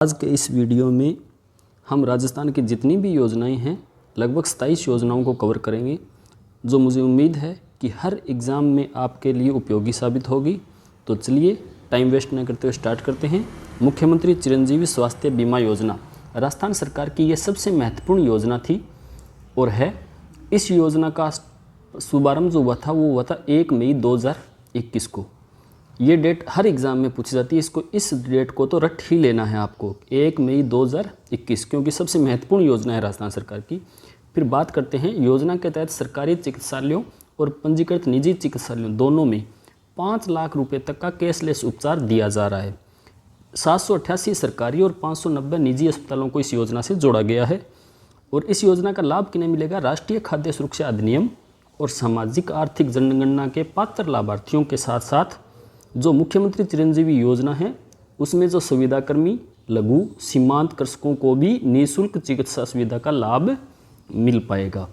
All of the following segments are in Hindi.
आज के इस वीडियो में हम राजस्थान की जितनी भी योजनाएं हैं लगभग 27 योजनाओं को कवर करेंगे, जो मुझे उम्मीद है कि हर एग्ज़ाम में आपके लिए उपयोगी साबित होगी। तो चलिए टाइम वेस्ट न करते हुए स्टार्ट करते हैं। मुख्यमंत्री चिरंजीवी स्वास्थ्य बीमा योजना राजस्थान सरकार की ये सबसे महत्वपूर्ण योजना थी और है। इस योजना का शुभारंभ जो हुआ था वो हुआ था 1 मई 2021 को। ये डेट हर एग्ज़ाम में पूछी जाती है, इसको इस डेट को तो रट ही लेना है आपको, 1 मई 2021, क्योंकि सबसे महत्वपूर्ण योजना है राजस्थान सरकार की। फिर बात करते हैं योजना के तहत सरकारी चिकित्सालयों और पंजीकृत निजी चिकित्सालयों दोनों में 5 लाख रुपए तक का कैशलेस उपचार दिया जा रहा है। 788 सरकारी और 590 निजी अस्पतालों को इस योजना से जोड़ा गया है। और इस योजना का लाभ किन्हें मिलेगा? राष्ट्रीय खाद्य सुरक्षा अधिनियम और सामाजिक आर्थिक जनगणना के पात्र लाभार्थियों के साथ साथ जो मुख्यमंत्री चिरंजीवी योजना है उसमें जो सुविधाकर्मी, लघु सीमांत कृषकों को भी निःशुल्क चिकित्सा सुविधा का लाभ मिल पाएगा।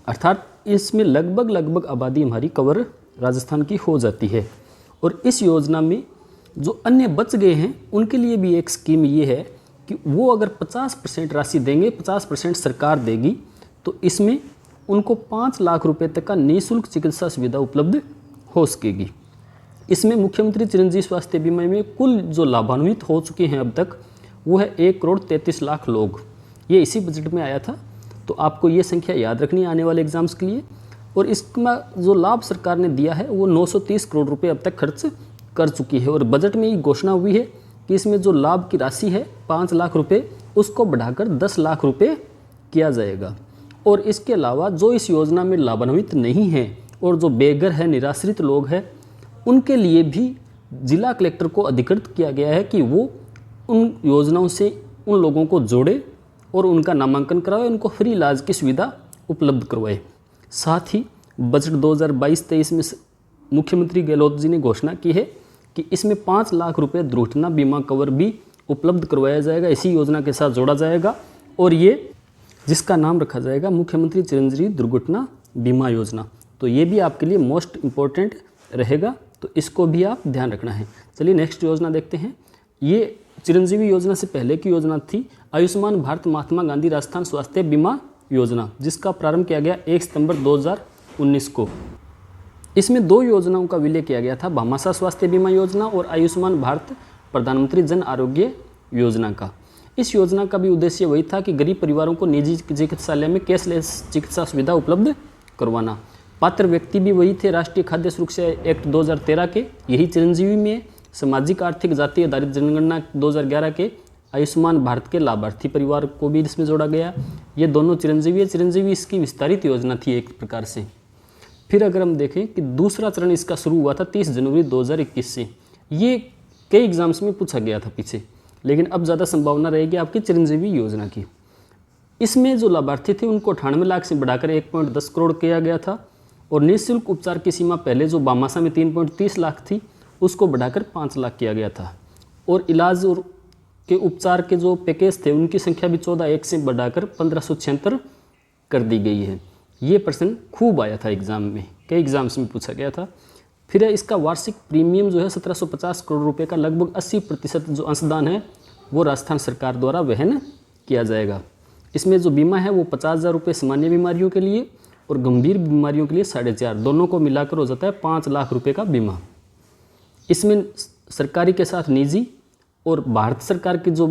अर्थात इसमें लगभग आबादी हमारी कवर राजस्थान की हो जाती है। और इस योजना में जो अन्य बच गए हैं उनके लिए भी एक स्कीम ये है कि वो अगर 50% राशि देंगे, 50% सरकार देगी, तो इसमें उनको 5 लाख रुपए तक का निःशुल्क चिकित्सा सुविधा उपलब्ध हो सकेगी। इसमें मुख्यमंत्री चिरंजीवी स्वास्थ्य बीमा में कुल जो लाभान्वित हो चुके हैं अब तक वो है 1,33,00,000 लोग। ये इसी बजट में आया था, तो आपको ये संख्या याद रखनी है आने वाले एग्जाम्स के लिए। और इसका जो लाभ सरकार ने दिया है वो 930 करोड़ रुपए अब तक खर्च कर चुकी है। और बजट में ये घोषणा हुई है कि इसमें जो लाभ की राशि है 5 लाख रुपये उसको बढ़ाकर 10 लाख रुपये किया जाएगा। और इसके अलावा जो इस योजना में लाभान्वित नहीं है और जो बेघर है, निराश्रित लोग हैं, उनके लिए भी जिला कलेक्टर को अधिकृत किया गया है कि वो उन योजनाओं से उन लोगों को जोड़े और उनका नामांकन करवाए, उनको फ्री इलाज की सुविधा उपलब्ध करवाए। साथ ही बजट 2022-23 में मुख्यमंत्री गहलोत जी ने घोषणा की है कि इसमें 5 लाख रुपए दुर्घटना बीमा कवर भी उपलब्ध करवाया जाएगा, इसी योजना के साथ जोड़ा जाएगा। और ये जिसका नाम रखा जाएगा मुख्यमंत्री चिरंजीवी दुर्घटना बीमा योजना। तो ये भी आपके लिए मोस्ट इम्पोर्टेंट रहेगा, तो इसको भी आप ध्यान रखना है। चलिए नेक्स्ट योजना देखते हैं। ये चिरंजीवी योजना से पहले की योजना थी आयुष्मान भारत महात्मा गांधी राजस्थान स्वास्थ्य बीमा योजना, जिसका प्रारंभ किया गया 1 सितंबर 2019 को। इसमें 2 योजनाओं का विलय किया गया था, भामाशाह स्वास्थ्य बीमा योजना और आयुष्मान भारत प्रधानमंत्री जन आरोग्य योजना का। इस योजना का भी उद्देश्य वही था कि गरीब परिवारों को निजी चिकित्सालय में कैशलेस चिकित्सा सुविधा उपलब्ध करवाना। पात्र व्यक्ति भी वही थे, राष्ट्रीय खाद्य सुरक्षा एक्ट 2013 के, यही चिरंजीवी में सामाजिक आर्थिक जातीय आधारित जनगणना 2011 के आयुष्मान भारत के लाभार्थी परिवार को भी इसमें जोड़ा गया। ये दोनों चिरंजीवी इसकी विस्तारित योजना थी एक प्रकार से। फिर अगर हम देखें कि दूसरा चरण इसका शुरू हुआ था 30 जनवरी 2021 से। ये कई एग्जाम्स में पूछा गया था पीछे, लेकिन अब ज़्यादा संभावना रहेगी आपकी चिरंजीवी योजना की। इसमें जो लाभार्थी थे उनको 98 लाख से बढ़ाकर 1.10 करोड़ किया गया था। और निःशुल्क उपचार की सीमा पहले जो भामाशाह में 3.30 लाख थी उसको बढ़ाकर 5 लाख किया गया था। और इलाज और के उपचार के जो पैकेज थे उनकी संख्या भी 14 से बढ़ाकर 1576 कर दी गई है। ये प्रश्न खूब आया था एग्जाम में, कई एग्जाम्स में पूछा गया था। फिर इसका वार्षिक प्रीमियम जो है 1750 करोड़ रुपए का, लगभग 80% जो अंशदान है वो राजस्थान सरकार द्वारा वहन किया जाएगा। इसमें जो बीमा है वो 50,000 रुपये सामान्य बीमारियों के लिए और गंभीर बीमारियों के लिए 4.5, दोनों को मिलाकर हो जाता है 5 लाख रुपए का बीमा। इसमें सरकारी के साथ निजी और भारत सरकार के जो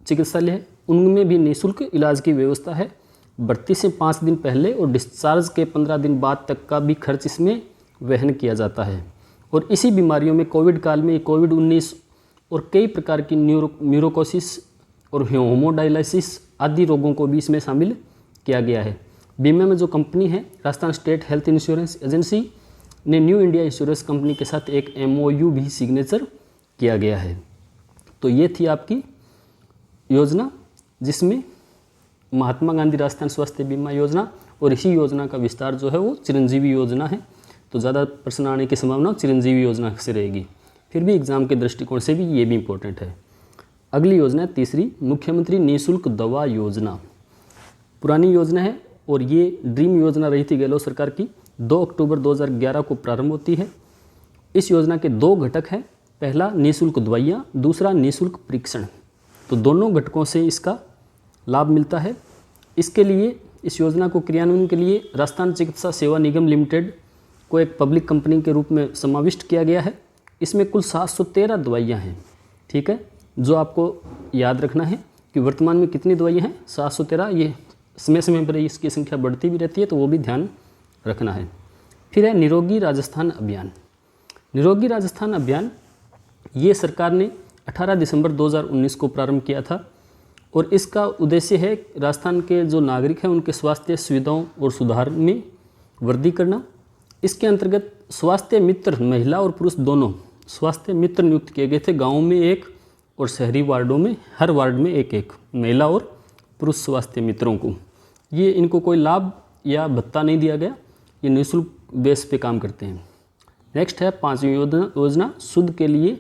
चिकित्सालय है उनमें भी निःशुल्क इलाज की व्यवस्था है। भर्ती से 5 दिन पहले और डिस्चार्ज के 15 दिन बाद तक का भी खर्च इसमें वहन किया जाता है। और इसी बीमारियों में कोविड काल में कोविड-19 और कई प्रकार की न्यूरोकोसिस और हेमोडायलिसिस आदि रोगों को भी इसमें शामिल किया गया है। बीमा में जो कंपनी है Rajasthan state health insurance agency ने न्यू इंडिया इंश्योरेंस कंपनी के साथ एक MOU भी सिग्नेचर किया गया है। तो ये थी आपकी योजना जिसमें महात्मा गांधी राजस्थान स्वास्थ्य बीमा योजना, और इसी योजना का विस्तार जो है वो चिरंजीवी योजना है। तो ज़्यादा प्रश्न आने की संभावना चिरंजीवी योजना से रहेगी। फिर भी एग्जाम के दृष्टिकोण से भी ये भी इम्पोर्टेंट है। अगली योजना है तीसरी, मुख्यमंत्री निःशुल्क दवा योजना। पुरानी योजना है और ये ड्रीम योजना रही थी गहलोत सरकार की। 2 अक्टूबर 2011 को प्रारंभ होती है। इस योजना के 2 घटक हैं, पहला निःशुल्क दवाइयाँ, दूसरा निःशुल्क परीक्षण। तो दोनों घटकों से इसका लाभ मिलता है। इसके लिए, इस योजना को क्रियान्वयन के लिए राजस्थान चिकित्सा सेवा निगम लिमिटेड को एक पब्लिक कंपनी के रूप में समाविष्ट किया गया है। इसमें कुल 713 दवाइयाँ हैं। ठीक है, जो आपको याद रखना है कि वर्तमान में कितनी दवाइयाँ हैं, 713। ये समय समय पर इसकी संख्या बढ़ती भी रहती है, तो वो भी ध्यान रखना है। फिर है निरोगी राजस्थान अभियान। निरोगी राजस्थान अभियान ये सरकार ने 18 दिसंबर 2019 को प्रारंभ किया था और इसका उद्देश्य है राजस्थान के जो नागरिक हैं उनके स्वास्थ्य सुविधाओं और सुधार में वृद्धि करना। इसके अंतर्गत स्वास्थ्य मित्र महिला और पुरुष दोनों स्वास्थ्य मित्र नियुक्त किए गए थे। गाँव में एक और शहरी वार्डों में हर वार्ड में एक एक महिला और पुरुष स्वास्थ्य मित्रों को, ये इनको कोई लाभ या भत्ता नहीं दिया गया, ये निःशुल्क बेस पे काम करते हैं। नेक्स्ट है 5वीं योजना शुद्ध के लिए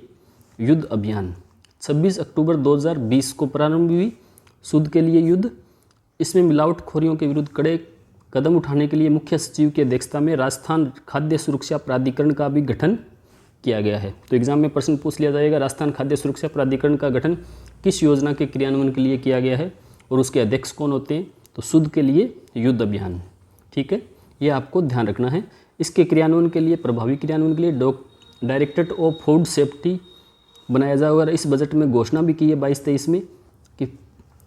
युद्ध अभियान। 26 अक्टूबर 2020 को प्रारंभ हुई शुद्ध के लिए युद्ध। इसमें मिलावटखोरियों के विरुद्ध कड़े कदम उठाने के लिए मुख्य सचिव की अध्यक्षता में राजस्थान खाद्य सुरक्षा प्राधिकरण का भी गठन किया गया है। तो एग्जाम में प्रश्न पूछ लिया जाएगा, राजस्थान खाद्य सुरक्षा प्राधिकरण का गठन किस योजना के क्रियान्वयन के लिए किया गया है और उसके अध्यक्ष कौन होते हैं? तो शुद्ध के लिए युद्ध अभियान। ठीक है, ये आपको ध्यान रखना है। इसके क्रियान्वयन के लिए, प्रभावी क्रियान्वयन के लिए डायरेक्टरेट ऑफ फूड सेफ्टी बनाया जाएगा। और इस बजट में घोषणा भी की है 22-23 में कि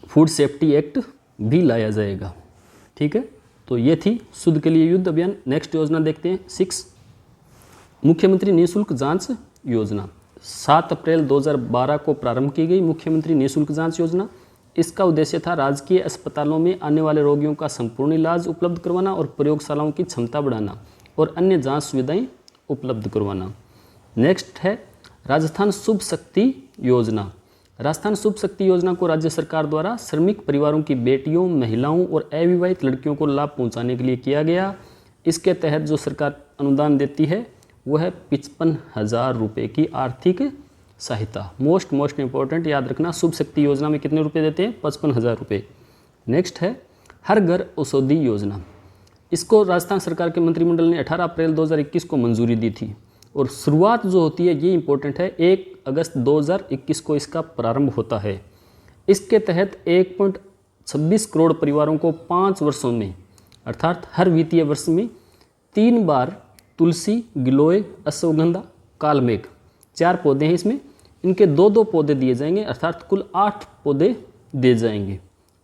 फूड सेफ्टी एक्ट भी लाया जाएगा। ठीक है, तो ये थी शुद्ध के लिए युद्ध अभियान। नेक्स्ट योजना देखते हैं 6, मुख्यमंत्री निःशुल्क जांच योजना। 7 अप्रैल 2012 को प्रारंभ की गई मुख्यमंत्री निःशुल्क जांच योजना। इसका उद्देश्य था राजकीय अस्पतालों में आने वाले रोगियों का संपूर्ण इलाज उपलब्ध करवाना और प्रयोगशालाओं की क्षमता बढ़ाना और अन्य जांच सुविधाएं उपलब्ध करवाना। नेक्स्ट है राजस्थान शुभ शक्ति योजना। राजस्थान शुभ शक्ति योजना को राज्य सरकार द्वारा श्रमिक परिवारों की बेटियों, महिलाओं और अविवाहित लड़कियों को लाभ पहुंचाने के लिए किया गया। इसके तहत जो सरकार अनुदान देती है वो है 55,000 रुपये की आर्थिक सहायता। मोस्ट इंपॉर्टेंट याद रखना, शुभ शक्ति योजना में कितने रुपए देते हैं? 55,000 रुपये। नेक्स्ट है हर घर औषधि योजना। इसको राजस्थान सरकार के मंत्रिमंडल ने 18 अप्रैल 2021 को मंजूरी दी थी और शुरुआत जो होती है ये इंपॉर्टेंट है, 1 अगस्त 2021 को इसका प्रारंभ होता है। इसके तहत 1.26 करोड़ परिवारों को 5 वर्षों में अर्थात हर वित्तीय वर्ष में 3 बार तुलसी, गिलोय, अश्वगंधा, कालमेघ 4 पौधे हैं इसमें, इनके 2-2 पौधे दिए जाएंगे अर्थात कुल 8 पौधे दिए जाएंगे।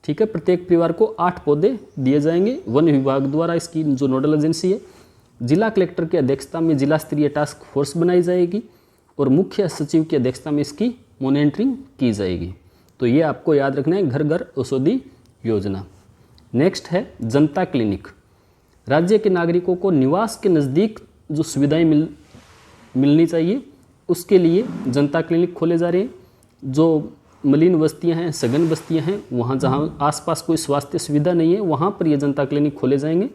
ठीक है, प्रत्येक परिवार को 8 पौधे दिए जाएंगे। वन विभाग द्वारा इसकी जो नोडल एजेंसी है, जिला कलेक्टर की अध्यक्षता में जिला स्तरीय टास्क फोर्स बनाई जाएगी और मुख्य सचिव की अध्यक्षता में इसकी मॉनिटरिंग की जाएगी। तो ये आपको याद रखना है, घर घर औषधि योजना। नेक्स्ट है जनता क्लिनिक। राज्य के नागरिकों को निवास के नज़दीक जो सुविधाएं मिलनी चाहिए उसके लिए जनता क्लिनिक खोले जा रहे हैं। जो मलिन बस्तियां हैं, सघन बस्तियां हैं, वहाँ जहाँ आसपास कोई स्वास्थ्य सुविधा नहीं है वहाँ पर ये जनता क्लिनिक खोले जाएंगे।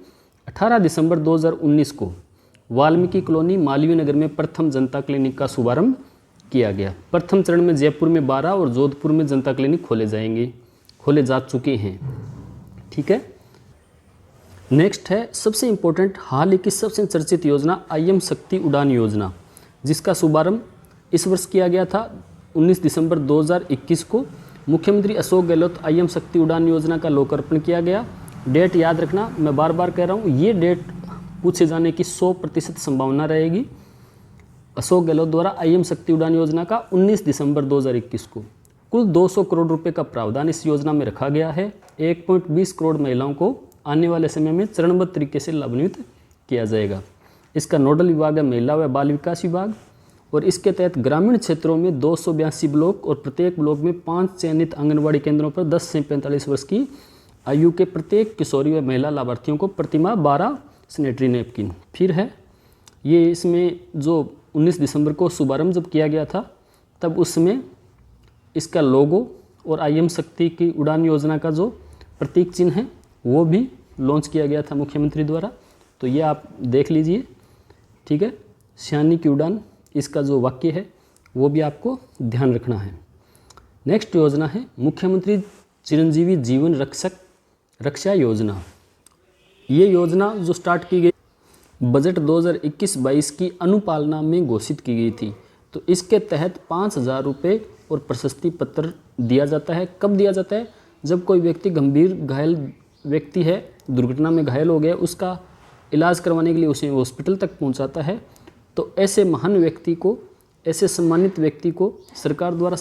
18 दिसंबर 2019 को वाल्मीकि कॉलोनी मालवीय नगर में प्रथम जनता क्लिनिक का शुभारंभ किया गया। प्रथम चरण में जयपुर में 12 और जोधपुर में जनता क्लिनिक खोले जा चुके हैं। ठीक है, नेक्स्ट है सबसे इम्पोर्टेंट, हाल ही की सबसे चर्चित योजना IM शक्ति उड़ान योजना, जिसका शुभारंभ इस वर्ष किया गया था 19 दिसंबर 2021 को। मुख्यमंत्री अशोक गहलोत IM शक्ति उड़ान योजना का लोकार्पण किया गया। डेट याद रखना, मैं बार बार कह रहा हूँ, ये डेट पूछे जाने की 100% संभावना रहेगी। अशोक गहलोत द्वारा IM शक्ति उड़ान योजना का 19 दिसंबर 2021 को कुल 200 करोड़ रुपए का प्रावधान इस योजना में रखा गया है। 1.20 करोड़ महिलाओं को आने वाले समय में चरणबद्ध तरीके से लाभान्वित किया जाएगा। इसका नोडल विभाग है महिला व बाल विकास विभाग और इसके तहत ग्रामीण क्षेत्रों में 282 ब्लॉक और प्रत्येक ब्लॉक में 5 चयनित आंगनबाड़ी केंद्रों पर 10 से 45 वर्ष की आयु के प्रत्येक किशोरी व महिला लाभार्थियों को प्रतिमाह 12 सैनिटरी नैपकिन। फिर है ये, इसमें जो 19 दिसंबर को शुभारंभ जब किया गया था तब उसमें इसका लोगो और IM शक्ति की उड़ान योजना का जो प्रतीक चिन्ह है वो भी लॉन्च किया गया था मुख्यमंत्री द्वारा। तो ये आप देख लीजिए। ठीक है, सियानी की उड़ान, इसका जो वाक्य है वो भी आपको ध्यान रखना है। नेक्स्ट योजना है मुख्यमंत्री चिरंजीवी जीवन रक्षा योजना। ये योजना जो स्टार्ट की गई बजट 2021-22 की अनुपालना में घोषित की गई थी। तो इसके तहत 5,000 रुपये और प्रशस्ति पत्र दिया जाता है। कब दिया जाता है? जब कोई व्यक्ति गंभीर घायल व्यक्ति है, दुर्घटना में घायल हो गया, उसका इलाज करवाने के लिए उसे हॉस्पिटल तक पहुंचाता है, तो ऐसे महान व्यक्ति को, ऐसे सम्मानित व्यक्ति को सरकार द्वारा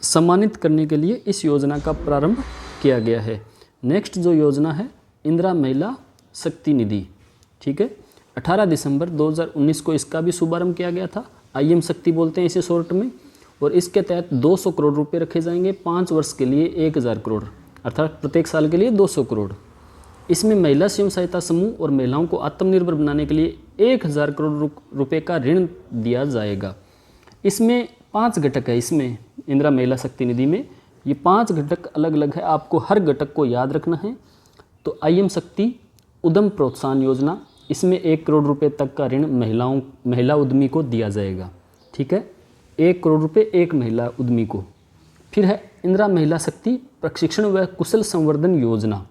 सम्मानित करने के लिए इस योजना का प्रारंभ किया गया है। नेक्स्ट जो योजना है इंदिरा महिला शक्ति निधि, ठीक है। 18 दिसंबर 2019 को इसका भी शुभारंभ किया गया था। IM शक्ति बोलते हैं इसे शॉर्ट में। और इसके तहत 200 करोड़ रुपए रखे जाएंगे 5 वर्ष के लिए 1000 करोड़, अर्थात प्रत्येक साल के लिए 200 करोड़। इसमें महिला स्वयं सहायता समूह और महिलाओं को आत्मनिर्भर बनाने के लिए 1000 करोड़ रुपए का ऋण दिया जाएगा। इसमें 5 घटक है। इसमें इंदिरा महिला शक्ति निधि में ये 5 घटक अलग अलग है, आपको हर घटक को याद रखना है। तो IM शक्ति उद्यम प्रोत्साहन योजना, इसमें 1 करोड़ रुपए तक का ऋण महिला उद्यमी को दिया जाएगा, ठीक है। 1 करोड़ रुपए एक महिला उद्यमी को। फिर है इंदिरा महिला शक्ति प्रशिक्षण व कुशल संवर्धन योजना।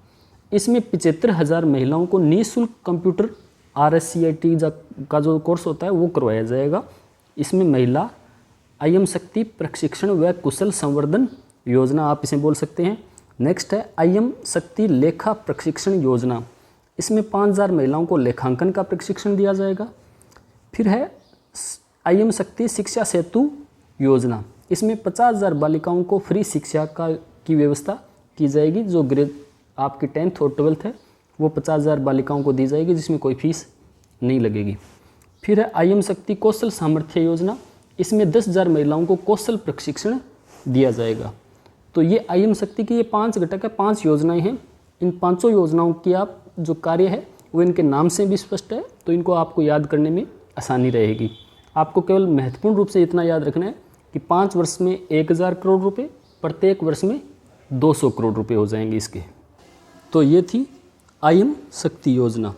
इसमें 75,000 महिलाओं को निःशुल्क कंप्यूटर RSCIT का जो कोर्स होता है वो करवाया जाएगा। इसमें महिला IM शक्ति प्रशिक्षण व कुशल संवर्धन योजना आप इसे बोल सकते हैं। नेक्स्ट है IM शक्ति लेखा प्रशिक्षण योजना। इसमें 5000 महिलाओं को लेखांकन का प्रशिक्षण दिया जाएगा। फिर है IM शक्ति शिक्षा सेतु योजना। इसमें 50,000 बालिकाओं को फ्री शिक्षा की व्यवस्था की जाएगी। जो ग्रेड आपकी 10th और 12th है वो 50,000 बालिकाओं को दी जाएगी, जिसमें कोई फीस नहीं लगेगी। फिर है IM शक्ति कौशल सामर्थ्य योजना। इसमें 10,000 महिलाओं को कौशल प्रशिक्षण दिया जाएगा। तो ये IM शक्ति की ये 5 घटक है, 5 योजनाएं हैं। इन 5 योजनाओं की आप जो कार्य है वो इनके नाम से भी स्पष्ट है, तो इनको आपको याद करने में आसानी रहेगी। आपको केवल महत्वपूर्ण रूप से इतना याद रखना है कि 5 वर्ष में 1000 करोड़ रुपए, प्रत्येक वर्ष में 200 करोड़ रुपए हो जाएंगे इसके। तो ये थी IM शक्ति योजना,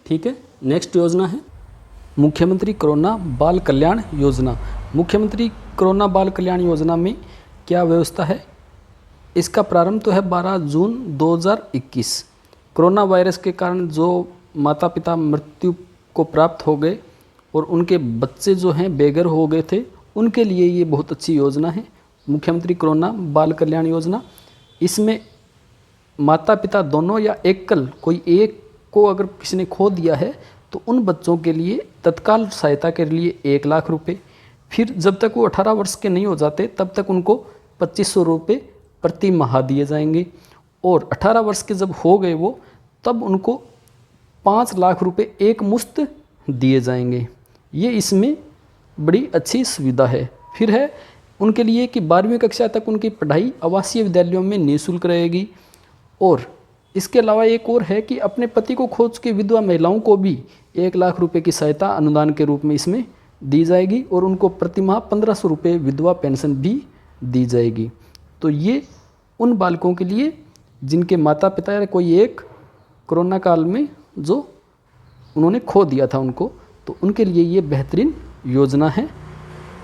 ठीक है। नेक्स्ट योजना है मुख्यमंत्री कोरोना बाल कल्याण योजना। मुख्यमंत्री कोरोना बाल कल्याण योजना में क्या व्यवस्था है? इसका प्रारंभ तो है 12 जून 2021। कोरोना वायरस के कारण जो माता पिता मृत्यु को प्राप्त हो गए और उनके बच्चे जो हैं बेघर हो गए थे, उनके लिए ये बहुत अच्छी योजना है, मुख्यमंत्री कोरोना बाल कल्याण योजना। इसमें माता पिता दोनों या एकल कोई एक को अगर किसी ने खो दिया है तो उन बच्चों के लिए तत्काल सहायता के लिए 1 लाख रुपए। फिर जब तक वो 18 वर्ष के नहीं हो जाते तब तक उनको 2500 रुपये प्रति माह दिए जाएंगे। और 18 वर्ष के जब हो गए वो, तब उनको 5 लाख रुपए एक मुश्त दिए जाएंगे। ये इसमें बड़ी अच्छी सुविधा है। फिर है उनके लिए कि 12वीं कक्षा तक उनकी पढ़ाई आवासीय विद्यालयों में निःशुल्क रहेगी। और इसके अलावा एक और है कि अपने पति को खो चुकी विधवा महिलाओं को भी 1 लाख रुपए की सहायता अनुदान के रूप में इसमें दी जाएगी और उनको प्रति माह 1500 रुपये विधवा पेंशन भी दी जाएगी। तो ये उन बालकों के लिए जिनके माता पिता या कोई एक कोरोना काल में जो उन्होंने खो दिया था उनको, तो उनके लिए ये बेहतरीन योजना है।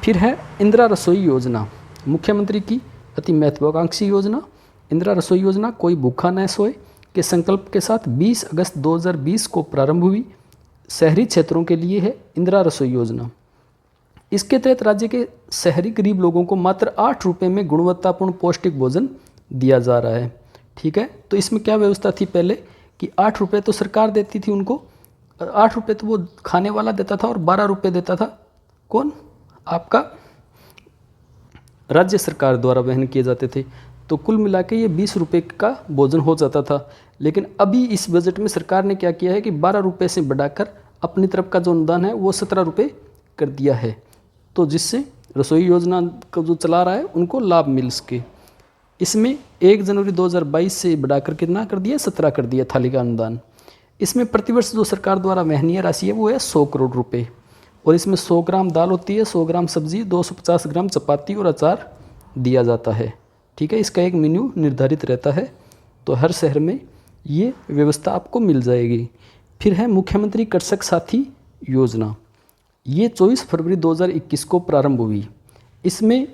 फिर है इंदिरा रसोई योजना, मुख्यमंत्री की अति महत्वाकांक्षी योजना। इंदिरा रसोई योजना कोई भूखा न सोए के संकल्प के साथ 20 अगस्त 2020 को प्रारंभ हुई। शहरी क्षेत्रों के लिए है इंदिरा रसोई योजना। इसके तहत राज्य के शहरी गरीब लोगों को मात्र 8 रुपये में गुणवत्तापूर्ण पौष्टिक भोजन दिया जा रहा है, ठीक है। तो इसमें क्या व्यवस्था थी पहले कि 8 रुपये तो सरकार देती थी उनको, 8 रुपये तो वो खाने वाला देता था और 12 रुपये देता था कौन? आपका राज्य सरकार द्वारा वहन किए जाते थे। तो कुल मिला के ये 20 रुपये का भोजन हो जाता था। लेकिन अभी इस बजट में सरकार ने क्या किया है कि 12 रुपये से बढ़ाकर अपनी तरफ का जो अनुदान है वो 17 रुपये कर दिया है, तो जिससे रसोई योजना का जो चला रहा है उनको लाभ मिल सके। इसमें 1 जनवरी 2022 से बढ़ाकर कितना कर दिया? 17 कर दिया थाली का अनुदान। इसमें प्रतिवर्ष जो सरकार द्वारा वहनीय राशि है वो है 100 करोड़ रुपए। और इसमें 100 ग्राम दाल होती है, 100 ग्राम सब्जी, 250 ग्राम चपाती और अचार दिया जाता है, ठीक है। इसका एक मेन्यू निर्धारित रहता है, तो हर शहर में ये व्यवस्था आपको मिल जाएगी। फिर है मुख्यमंत्री कृषक साथी योजना। ये 24 फरवरी 2021 को प्रारंभ हुई। इसमें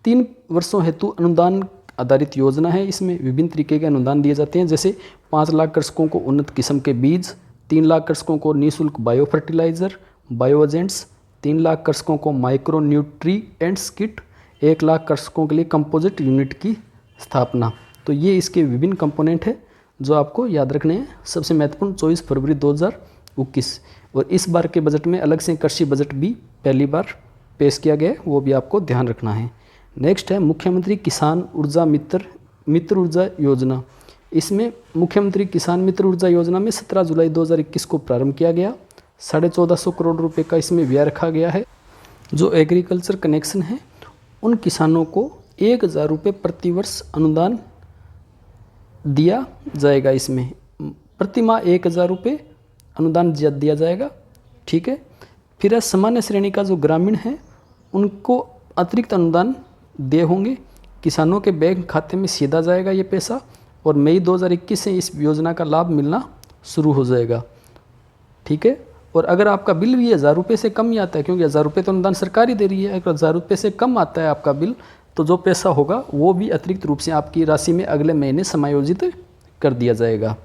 3 वर्षों हेतु अनुदान आधारित योजना है। इसमें विभिन्न तरीके के अनुदान दिए जाते हैं, जैसे 5 लाख कृषकों को उन्नत किस्म के बीज, 3 लाख कृषकों को निःशुल्क bio fertilizer, bio agents, 3 lakh कृषकों को माइक्रो न्यूट्रिएंट्स किट, 1 लाख कृषकों के लिए कंपोजिट यूनिट की स्थापना। तो ये इसके विभिन्न कंपोनेंट है जो आपको याद रखने हैं। सबसे महत्वपूर्ण 24 फरवरी 2021, और इस बार के बजट में अलग से कृषि बजट भी पहली बार पेश किया गया है, वो भी आपको ध्यान रखना है। नेक्स्ट है मुख्यमंत्री किसान ऊर्जा मित्र ऊर्जा योजना। इसमें मुख्यमंत्री किसान मित्र ऊर्जा योजना में 17 जुलाई 2021 को प्रारंभ किया गया। 1450 करोड़ रुपए का इसमें व्यय रखा गया है। जो एग्रीकल्चर कनेक्शन है उन किसानों को 1000 रुपये प्रति वर्ष अनुदान दिया जाएगा। इसमें प्रति माह 1000 रुपये अनुदान दिया जाएगा, ठीक है। फिर सामान्य श्रेणी का जो ग्रामीण है उनको अतिरिक्त अनुदान दिए होंगे। किसानों के बैंक खाते में सीधा जाएगा ये पैसा, और मई 2021 से इस योजना का लाभ मिलना शुरू हो जाएगा, ठीक है। और अगर आपका बिल भी 1000 रुपये से कम ही आता है, क्योंकि 1000 रुपये तो अनुदान सरकार ही दे रही है, अगर 1000 रुपये से कम आता है आपका बिल तो जो पैसा होगा वो भी अतिरिक्त रूप से आपकी राशि में अगले महीने समायोजित कर दिया जाएगा।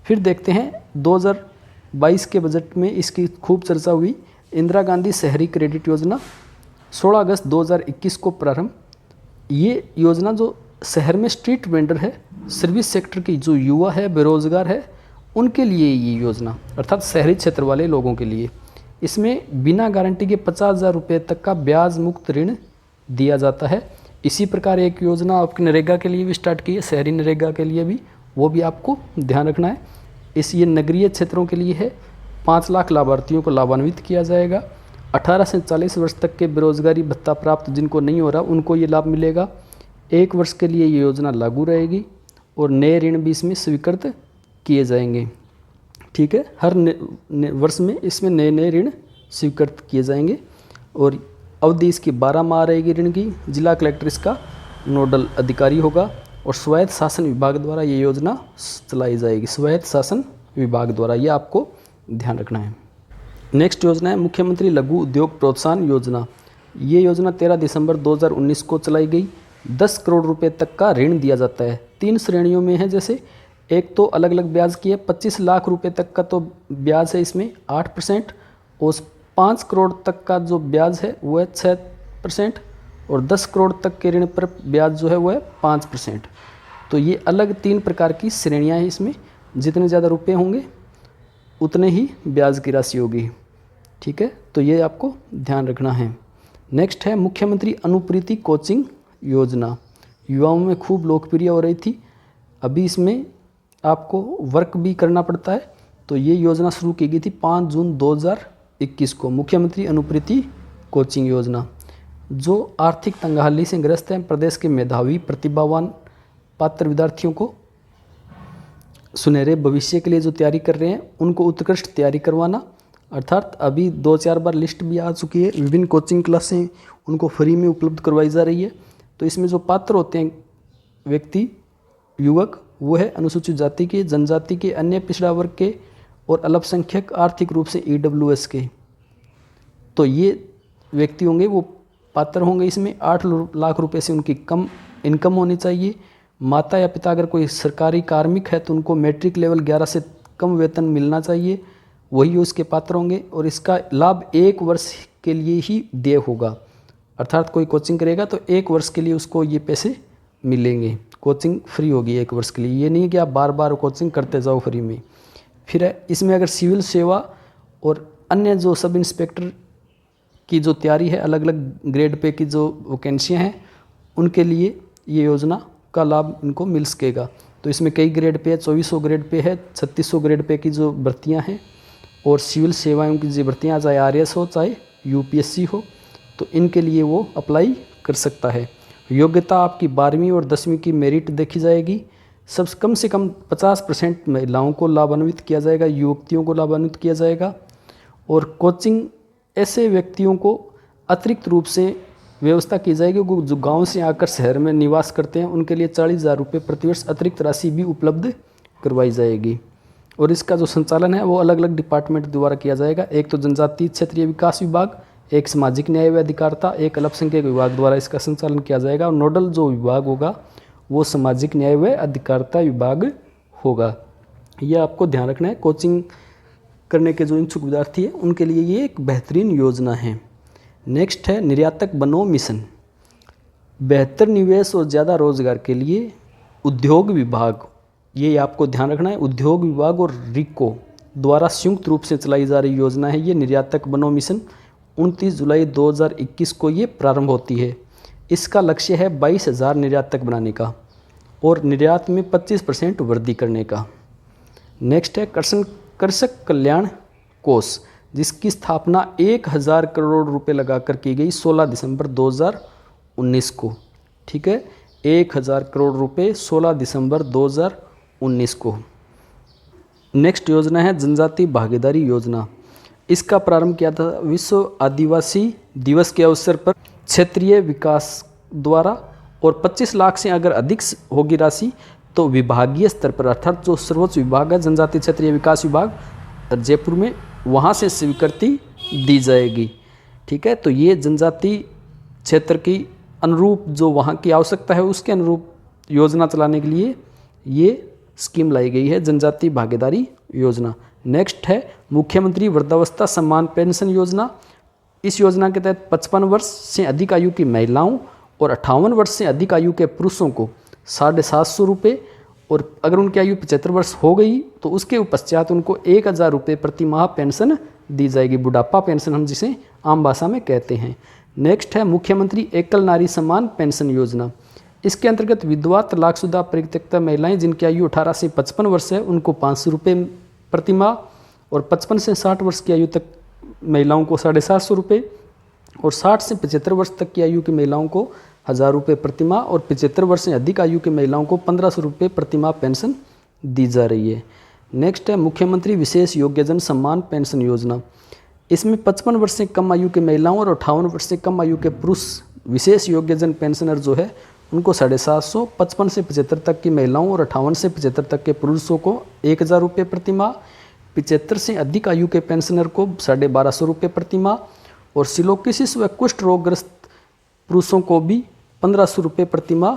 फिर देखते हैं 2022 के बजट में इसकी खूब चर्चा हुई। इंदिरा गांधी शहरी क्रेडिट योजना 16 अगस्त 2021 को प्रारंभ। ये योजना जो शहर में स्ट्रीट वेंडर है, सर्विस सेक्टर की जो युवा है, बेरोजगार है, उनके लिए ये योजना, अर्थात शहरी क्षेत्र वाले लोगों के लिए। इसमें बिना गारंटी के 50,000 रुपये तक का ब्याज मुक्त ऋण दिया जाता है। इसी प्रकार एक योजना आपकी नरेगा के लिए भी स्टार्ट की है, शहरी नरेगा के लिए भी, वो भी आपको ध्यान रखना है। ये नगरीय क्षेत्रों के लिए है। 5 लाख लाभार्थियों को लाभान्वित किया जाएगा। 18 से 40 वर्ष तक के बेरोजगारी भत्ता प्राप्त जिनको नहीं हो रहा उनको ये लाभ मिलेगा। 1 वर्ष के लिए ये योजना लागू रहेगी और नए ऋण भी इसमें स्वीकृत किए जाएंगे, ठीक है। हर वर्ष में इसमें नए नए ऋण स्वीकृत किए जाएंगे और अवधि इसकी 12 माह रहेगी ऋण की। जिला कलेक्टर इसका नोडल अधिकारी होगा और स्वायत्त शासन विभाग द्वारा ये योजना चलाई जाएगी, स्वायत्त शासन विभाग द्वारा, ये आपको ध्यान रखना है। नेक्स्ट योजना है मुख्यमंत्री लघु उद्योग प्रोत्साहन योजना। ये योजना 13 दिसंबर 2019 को चलाई गई। 10 करोड़ रुपए तक का ऋण दिया जाता है। 3 श्रेणियों में है, जैसे एक तो अलग अलग ब्याज की है, 25 लाख रुपए तक का तो ब्याज है इसमें 8%, और 5 करोड़ तक का जो ब्याज है वो है 6%, और 10 करोड़ तक के ऋण पर ब्याज जो है वो है 5%। तो ये अलग 3 प्रकार की श्रेणियाँ हैं। इसमें जितने ज़्यादा रुपए होंगे उतने ही ब्याज की राशि होगी, ठीक है। तो ये आपको ध्यान रखना है। नेक्स्ट है मुख्यमंत्री अनुप्रीति कोचिंग योजना। युवाओं में खूब लोकप्रिय हो रही थी। अभी इसमें आपको वर्क भी करना पड़ता है। तो ये योजना शुरू की गई थी 5 जून 2021 को, मुख्यमंत्री अनुप्रीति कोचिंग योजना। जो आर्थिक तंगहाली से ग्रस्त हैं, प्रदेश के मेधावी प्रतिभावान पात्र विद्यार्थियों को सुनहरे भविष्य के लिए जो तैयारी कर रहे हैं उनको उत्कृष्ट तैयारी करवाना, अर्थात अभी 2-4 बार लिस्ट भी आ चुकी है। विभिन्न कोचिंग क्लासें उनको फ्री में उपलब्ध करवाई जा रही है। तो इसमें जो पात्र होते हैं व्यक्ति, युवक, वो है अनुसूचित जाति के, जनजाति के, अन्य पिछड़ा वर्ग के और अल्पसंख्यक आर्थिक रूप से EWS के। तो ये व्यक्ति होंगे, वो पात्र होंगे। इसमें 8 लाख रुपए से उनकी कम इनकम होनी चाहिए। माता या पिता अगर कोई सरकारी कार्मिक है तो उनको मैट्रिक लेवल 11 से कम वेतन मिलना चाहिए, वही उसके पात्र होंगे। और इसका लाभ 1 वर्ष के लिए ही देय होगा, अर्थात कोई कोचिंग करेगा तो 1 वर्ष के लिए उसको ये पैसे मिलेंगे। कोचिंग फ्री होगी 1 वर्ष के लिए, ये नहीं कि आप बार बार कोचिंग करते जाओ फ्री में। फिर इसमें अगर सिविल सेवा और अन्य जो सब इंस्पेक्टर की जो तैयारी है, अलग अलग ग्रेड पे की जो वैकेंसियाँ हैं, उनके लिए ये योजना का लाभ इनको मिल सकेगा। तो इसमें कई ग्रेड पे है, 2400 ग्रेड पे है, 3600 ग्रेड पे की जो भर्तियाँ हैं, और सिविल सेवाओं की जो भर्तियाँ चाहे RS हो चाहे UPSC हो, तो इनके लिए वो अप्लाई कर सकता है। योग्यता आपकी 12वीं और 10वीं की मेरिट देखी जाएगी। सब कम से कम 50% महिलाओं को लाभान्वित किया जाएगा, युवतियों को लाभान्वित किया जाएगा। और कोचिंग ऐसे व्यक्तियों को अतिरिक्त रूप से व्यवस्था की जाएगी जो गांव से आकर शहर में निवास करते हैं, उनके लिए 40,000 रुपये प्रतिवर्ष अतिरिक्त राशि भी उपलब्ध करवाई जाएगी। और इसका जो संचालन है वो अलग अलग डिपार्टमेंट द्वारा किया जाएगा। एक तो जनजातीय क्षेत्रीय विकास विभाग, एक सामाजिक न्याय व अधिकारिता, एक अल्पसंख्यक विभाग द्वारा इसका संचालन किया जाएगा। और नोडल जो विभाग होगा वो सामाजिक न्याय व अधिकारिता विभाग होगा। यह आपको ध्यान रखना है। कोचिंग करने के जो इच्छुक विद्यार्थी हैं उनके लिए ये एक बेहतरीन योजना है। नेक्स्ट है निर्यातक बनो मिशन। बेहतर निवेश और ज़्यादा रोजगार के लिए उद्योग विभाग, ये आपको ध्यान रखना है, उद्योग विभाग और रिको द्वारा संयुक्त रूप से चलाई जा रही योजना है ये निर्यातक बनो मिशन। 29 जुलाई 2021 को ये प्रारंभ होती है। इसका लक्ष्य है 22,000 निर्यातक बनाने का और निर्यात में 25% वृद्धि करने का। नेक्स्ट है कृषक कल्याण कोष, जिसकी स्थापना 1,000 करोड़ रुपए लगाकर की गई 16 दिसंबर 2019 को। ठीक है, 1,000 करोड़ रुपए 16 दिसंबर 2019 को। नेक्स्ट योजना है जनजाति भागीदारी योजना। इसका प्रारंभ किया था विश्व आदिवासी दिवस के अवसर पर क्षेत्रीय विकास द्वारा, और 25 लाख से अगर अधिक होगी राशि तो विभागीय स्तर पर, अर्थात जो सर्वोच्च विभाग है जनजातीय क्षेत्रीय विकास विभाग जयपुर में, वहाँ से स्वीकृति दी जाएगी। ठीक है, तो ये जनजाति क्षेत्र की अनुरूप जो वहाँ की आवश्यकता है उसके अनुरूप योजना चलाने के लिए ये स्कीम लाई गई है, जनजाति भागीदारी योजना। नेक्स्ट है मुख्यमंत्री वृद्धावस्था सम्मान पेंशन योजना। इस योजना के तहत 55 वर्ष से अधिक आयु की महिलाओं और 58 वर्ष से अधिक आयु के पुरुषों को 750 रुपये, और अगर उनकी आयु 75 वर्ष हो गई तो उसके पश्चात उनको 1,000 रुपये प्रति माह पेंशन दी जाएगी, बुढ़ापा पेंशन हम जिसे आम भाषा में कहते हैं। नेक्स्ट है मुख्यमंत्री एकल नारी सम्मान पेंशन योजना। इसके अंतर्गत विधवा तलाकशुदा परित्यक्ता महिलाएं जिनकी आयु 18 से 55 वर्ष है उनको 500 रुपये प्रति माह, और 55 से 60 वर्ष की आयु तक महिलाओं को 750 रुपये, और 60 से 75 वर्ष तक की आयु की महिलाओं को 1,000 रुपये प्रति माह, और 75 वर्ष से अधिक आयु की महिलाओं को 1,500 रुपये प्रति माह पेंशन दी जा रही है। नेक्स्ट है मुख्यमंत्री विशेष योग्यजन सम्मान पेंशन योजना। इसमें 55 वर्ष से कम आयु के महिलाओं और 58 वर्ष से कम आयु के पुरुष विशेष योग्यजन पेंशनर जो है उनको 750, 55 से 75 तक की महिलाओं और 58 से 75 तक के पुरुषों को 1,000 रुपये प्रति माह, 75 से अधिक आयु के पेंशनर को 1,250 रुपये प्रति माह, और सिलोकिसिस व कुष्ठ रोगग्रस्त पुरुषों को भी 1,500 रुपये प्रति माह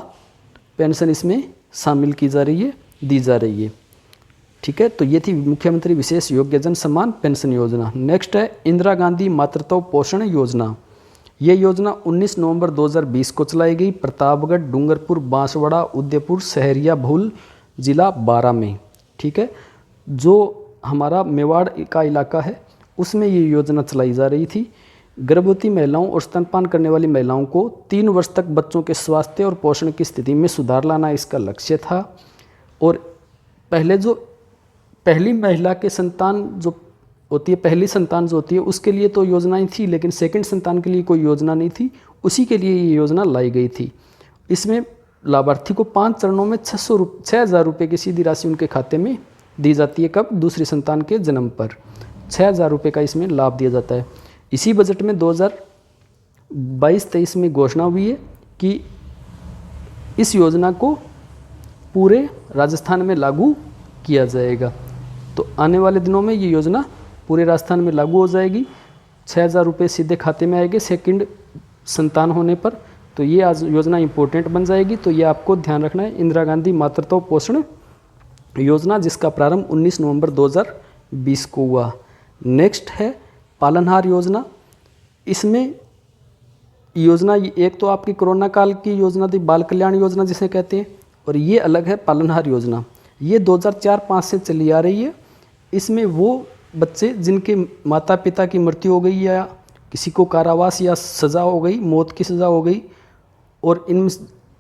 पेंशन इसमें शामिल की जा रही है, दी जा रही है। ठीक है, तो ये थी मुख्यमंत्री विशेष योग्यजन सम्मान पेंशन योजना। नेक्स्ट है इंदिरा गांधी मातृत्व पोषण योजना। ये योजना 19 नवंबर 2020 को चलाई गई प्रतापगढ़, डूंगरपुर, बांसवाड़ा, उदयपुर, सहरिया, भूल जिला 12 में। ठीक है, जो हमारा मेवाड़ का इलाका है उसमें ये योजना चलाई जा रही थी। गर्भवती महिलाओं और स्तनपान करने वाली महिलाओं को 3 वर्ष तक बच्चों के स्वास्थ्य और पोषण की स्थिति में सुधार लाना इसका लक्ष्य था। और पहले जो पहली महिला के संतान जो होती है, पहली संतान जो होती है उसके लिए तो योजनाएं थी, लेकिन सेकंड संतान के लिए कोई योजना नहीं थी, उसी के लिए ये योजना लाई गई थी। इसमें लाभार्थी को 5 चरणों में 6,000 रुपये की सीधी राशि उनके खाते में दी जाती है। कब? दूसरी संतान के जन्म पर 6,000 रुपये का इसमें लाभ दिया जाता है। इसी बजट में 2022-23 में घोषणा हुई है कि इस योजना को पूरे राजस्थान में लागू किया जाएगा। तो आने वाले दिनों में ये योजना पूरे राजस्थान में लागू हो जाएगी। 6,000 रुपये सीधे खाते में आएंगे सेकंड संतान होने पर। तो ये आज योजना इम्पोर्टेंट बन जाएगी। तो ये आपको ध्यान रखना है, इंदिरा गांधी मातृत्व पोषण योजना, जिसका प्रारंभ 19 नवंबर 2020 को हुआ। नेक्स्ट है पालनहार योजना। इसमें योजना एक तो आपकी कोरोना काल की योजना थी, बाल कल्याण योजना जिसे कहते हैं, और ये अलग है पालनहार योजना। ये 2004-05 से चली आ रही है। इसमें वो बच्चे जिनके माता पिता की मृत्यु हो गई या किसी को कारावास या सज़ा हो गई, मौत की सज़ा हो गई, और इन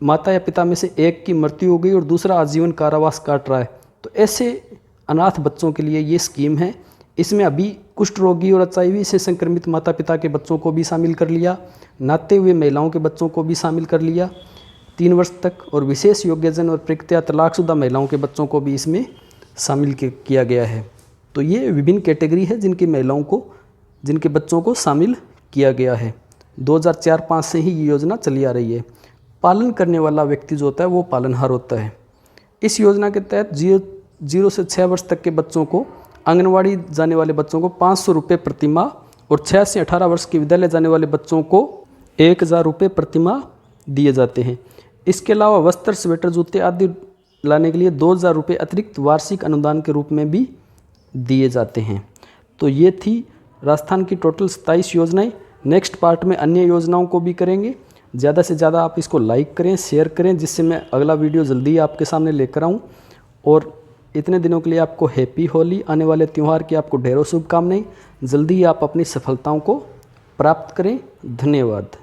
माता या पिता में से एक की मृत्यु हो गई और दूसरा आजीवन कारावास काट रहा है, तो ऐसे अनाथ बच्चों के लिए ये स्कीम है। इसमें अभी कुष्ठ रोगी और HIV से संक्रमित माता पिता के बच्चों को भी शामिल कर लिया, नाते हुए महिलाओं के बच्चों को भी शामिल कर लिया 3 वर्ष तक, और विशेष योग्यजन और प्रकृत्या तलाकशुदा महिलाओं के बच्चों को भी इसमें शामिल किया गया है। तो ये विभिन्न कैटेगरी है जिनकी महिलाओं को, जिनके बच्चों को शामिल किया गया है। 2004-05 से ही ये योजना चली आ रही है। पालन करने वाला व्यक्ति जो होता है वो पालनहार होता है। इस योजना के तहत 0 से 6 वर्ष तक के बच्चों को, आंगनवाड़ी जाने वाले बच्चों को 500 रुपये प्रति माह, और 6 से 18 वर्ष के विद्यालय जाने वाले बच्चों को 1,000 रुपये प्रति माह दिए जाते हैं। इसके अलावा वस्त्र, स्वेटर, जूते आदि लाने के लिए 2,000 रुपये अतिरिक्त वार्षिक अनुदान के रूप में भी दिए जाते हैं। तो ये थी राजस्थान की टोटल 27 योजनाएं। नेक्स्ट पार्ट में अन्य योजनाओं को भी करेंगे। ज़्यादा से ज़्यादा आप इसको लाइक करें, शेयर करें, जिससे मैं अगला वीडियो जल्दी आपके सामने लेकर आऊँ। और इतने दिनों के लिए आपको हैप्पी होली, आने वाले त्यौहार की आपको ढेरों शुभकामनाएं। जल्दी ही आप अपनी सफलताओं को प्राप्त करें। धन्यवाद।